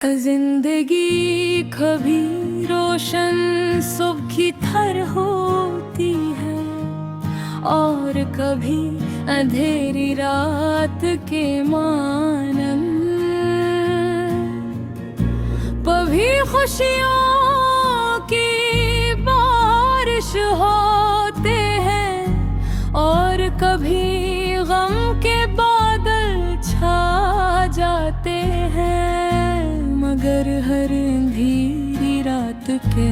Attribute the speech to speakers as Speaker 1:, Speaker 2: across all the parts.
Speaker 1: जिंदगी कभी रोशन सुबह की तरह होती है और कभी अंधेरी रात के मानम। कभी खुशियों की बारिश होते हैं और कभी गम के बादल छा जाते हैं। मगर हर अंधेरी रात के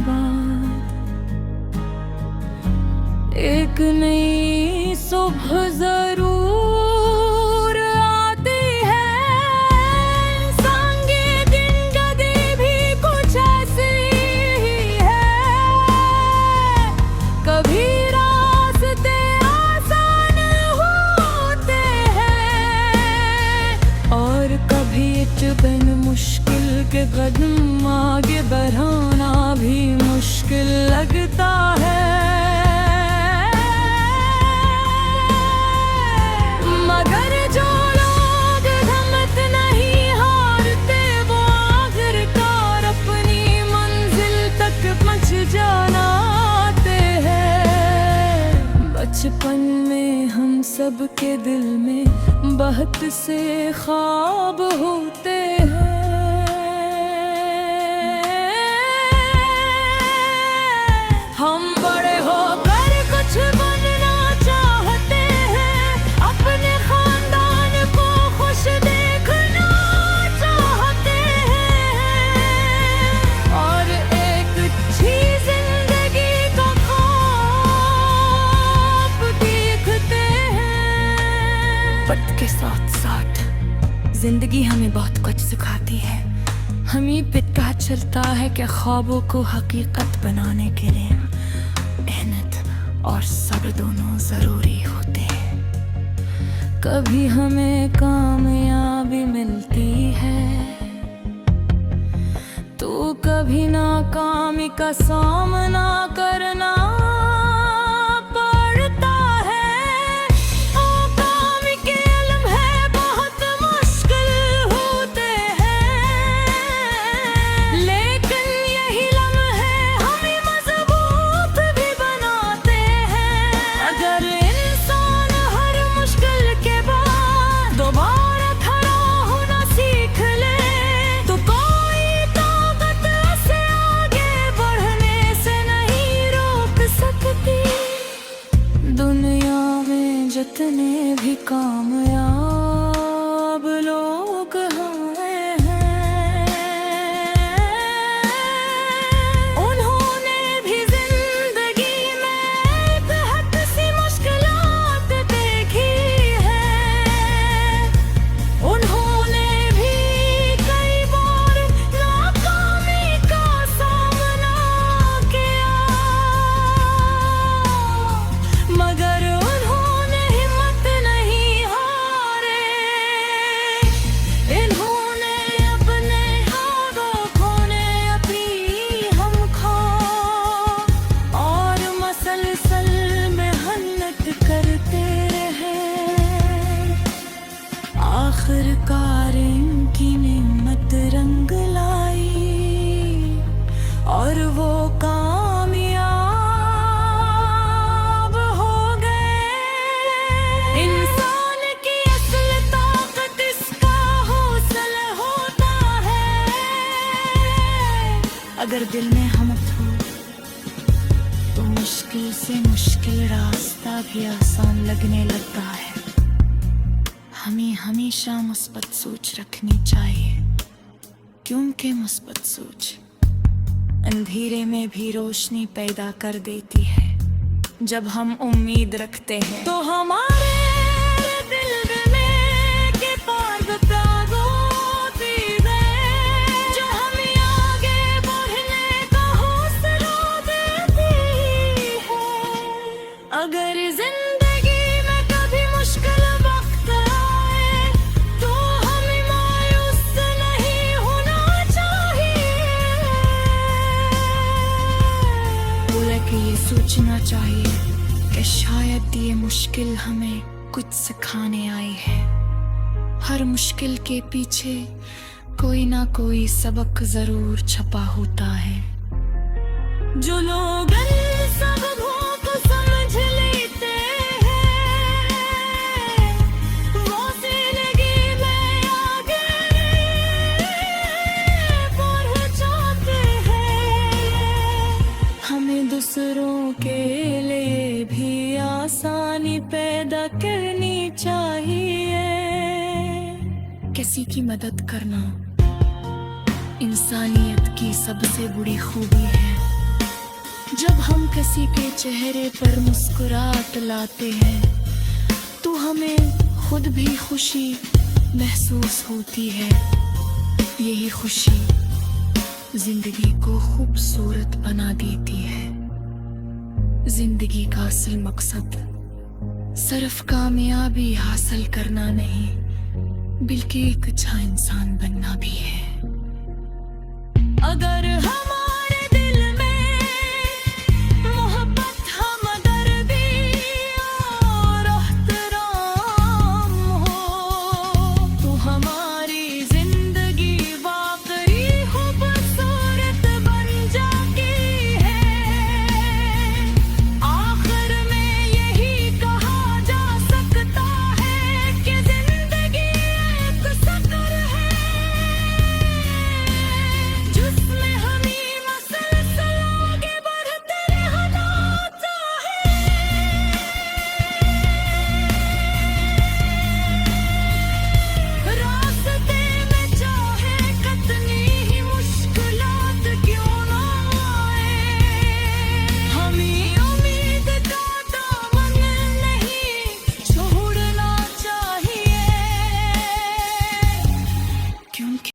Speaker 1: बाद एक नई सुबह जरूर आती है। संगे दिन कभी भी कुछ ऐसी ही है। कभी रास्ते आसान होते हैं और कभी चुभन मुश्किल के कदम आगे बढ़ाना भी मुश्किल लगता है। मगर जो लोग हिम्मत नहीं हारते वो आखिरकार अपनी मंजिल तक पहुंच जाते हैं। बचपन में हम सब के दिल में बहुत से ख्वाब होते हैं। हम बड़े होकर कुछ बनना चाहते हैं। अपने खानदान को खुश देखना चाहते हैं और एक अच्छी जिंदगी का ख्वाब देखते हैं। वक्त के साथ साथ जिंदगी हमें बहुत कुछ सिखाती है। हमें पता चलता है कि ख्वाबों को हकीकत बनाने के लिए मेहनत और सब्र दोनों जरूरी होते हैं। कभी हमें कामयाबी मिलती है तो कभी नाकामी का सामना करना पड़ता है। नाकामी के लम्हे बहुत मुश्किल होते हैं लेकिन यही लम्हे हमें मजबूत भी बनाते हैं। अगर इंसान हर मुश्किल के बाद दोबारा खड़ा होना सीख ले तो कोई ताकत उसे आगे बढ़ने से नहीं रोक सकती। दुनिया में जितने भी कामयाब लोग हैं उन्होंने भी जिंदगी में एक हद सी मुश्किलात देखी है। उन्होंने भी कई बार नाकामी का सामना किया मगर उन्होंने हिम्मत नहीं हारे। इन्होंने अपने हाथों खोने अपनी हम खो और मसलसल मेहनत करते रहे। आखिरकार इनकी नेमत रंग लाई और वो कामयाब हो गए। इंसान की असल ताकत इसका हौसला होता है। अगर दिल में हिम्मत हो तो मुश्किल से मुश्किल रास्ता भी आसान लगने लगता है। हमें हमेशा मुस्बत सोच रखनी चाहिए क्योंकि मुस्बत सोच अंधेरे में भी रोशनी पैदा कर देती है। जब हम उम्मीद रखते हैं तो हमारे दिल में के पार होती है जो हमें आगे बढ़ने का हौसला देती है। अगर जिंदगी में कभी मुश्किल वक्त आए तो हमें मायूस नहीं होना चाहिए बल्कि ये सोचना चाहिए कि शायद ये मुश्किल हमें कुछ सिखाने आई है। हर मुश्किल के पीछे कोई ना कोई सबक जरूर छपा होता है। जो लोग इन सबकों को समझ लेते हैं, वो जिंदगी में आगे पहुंचाते हैं। हमें दूसरों के लिए भी आसानी पैदा करनी चाहिए। किसी की मदद करना इंसानियत की सबसे बड़ी खूबी है। जब हम किसी के चेहरे पर मुस्कुराहट लाते हैं तो हमें खुद भी खुशी महसूस होती है। यही खुशी जिंदगी को खूबसूरत बना देती है। जिंदगी का असल मकसद सिर्फ कामयाबी हासिल करना नहीं, बल्कि एक अच्छा इंसान बनना भी है।